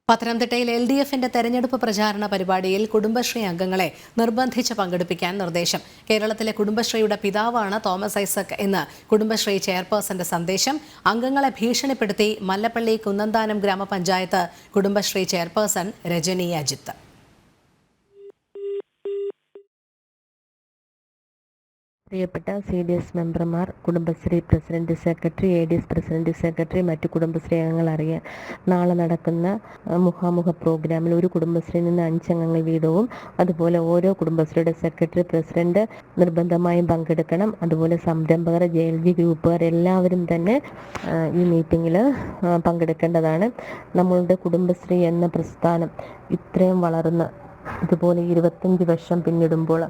പത്തനംതിട്ടയിൽ LDFന്റെ തെരഞ്ഞെടുപ്പ് പ്രചാരണ പരിപാടിയിൽ കുടുംബശ്രീ അംഗങ്ങളെ നിർബന്ധിച്ച് പങ്കെടുപ്പിക്കാൻ നിർദ്ദേശം. കേരളത്തിലെ കുടുംബശ്രീയുടെ പിതാവാണ് തോമസ് ഐസക് എന്ന് കുടുംബശ്രീ ചെയർപേഴ്സന്റെ സന്ദേശം. അംഗങ്ങളെ ഭീഷണിപ്പെടുത്തി മല്ലപ്പള്ളി കുന്നന്താനം ഗ്രാമപഞ്ചായത്ത് കുടുംബശ്രീ ചെയർപേഴ്സൺ രജനി അജിത്ത്. പ്രിയപ്പെട്ട CDS മെമ്പർമാർ, Kudumbashree president secretary, ADS president secretary, മറ്റു കുടുംബശ്രീ അംഗങ്ങൾ അറിയാൻ നാളെ നടക്കുന്ന മുഖാമുഖ പ്രോഗ്രാമിൽ ഒരു കുടുംബശ്രീയിൽ നിന്ന് 5 അംഗങ്ങൾ വീതവും, അതുപോലെ ഓരോ കുടുംബശ്രീയുടെ സെക്രട്ടറി, പ്രസിഡന്റ് നിർബന്ധമായും പങ്കെടുക്കണം. അതുപോലെ സംരംഭകർ, JLG ഗ്രൂപ്പുകാർ എല്ലാവരും തന്നെ ഈ മീറ്റിങ്ങിൽ പങ്കെടുക്കേണ്ടതാണ്. നമ്മളുടെ കുടുംബശ്രീ എന്ന പ്രസ്ഥാനം ഇത്രയും വളർന്ന് ഇതുപോലെ 25 വർഷം പിന്നിടുമ്പോൾ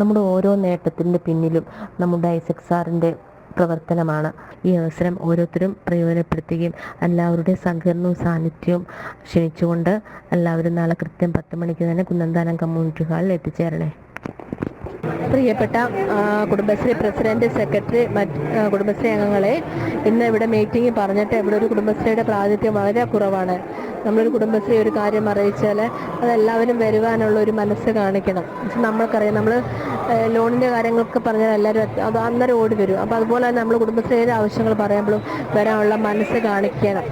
നമ്മുടെ ഓരോ നേട്ടത്തിൻ്റെ പിന്നിലും നമ്മുടെ ഐസക് സാറിൻ്റെ പ്രവർത്തനമാണ്. ഈ അവസരം ഓരോരുത്തരും പ്രയോജനപ്പെടുത്തുകയും എല്ലാവരുടെയും സഹകരണവും സാന്നിധ്യവും ക്ഷണിച്ചുകൊണ്ട് എല്ലാവരും നാളെ കൃത്യം 10 മണിക്ക് തന്നെ കുന്നന്താനം കമ്മ്യൂണിറ്റി ഹാളിൽ എത്തിച്ചേരണേ. പ്രിയപ്പെട്ട കുടുംബശ്രീ പ്രസിഡന്റ്, സെക്രട്ടറി, കുടുംബശ്രീ അംഗങ്ങളെ, ഇന്ന് ഇവിടെ മീറ്റിംഗ് പറഞ്ഞിട്ട് ഇവിടെ ഒരു കുടുംബശ്രീയുടെ പ്രാതിനിധ്യം വളരെ കുറവാണ്. നമ്മളൊരു കുടുംബശ്രീ ഒരു കാര്യം അറിയിച്ചാൽ അതെല്ലാവരും വരുവാനുള്ള ഒരു മനസ്സ് കാണിക്കണം. നമ്മൾക്കറിയാം, നമ്മൾ ലോണിൻ്റെ കാര്യങ്ങളൊക്കെ പറഞ്ഞാൽ എല്ലാവരും അത് അന്നേരം ഓടി വരും. അപ്പോൾ അതുപോലെ തന്നെ നമ്മൾ കുടുംബശ്രീയുടെ ആവശ്യങ്ങൾ പറയുമ്പോഴും വരാനുള്ള മനസ്സ് കാണിക്കണം.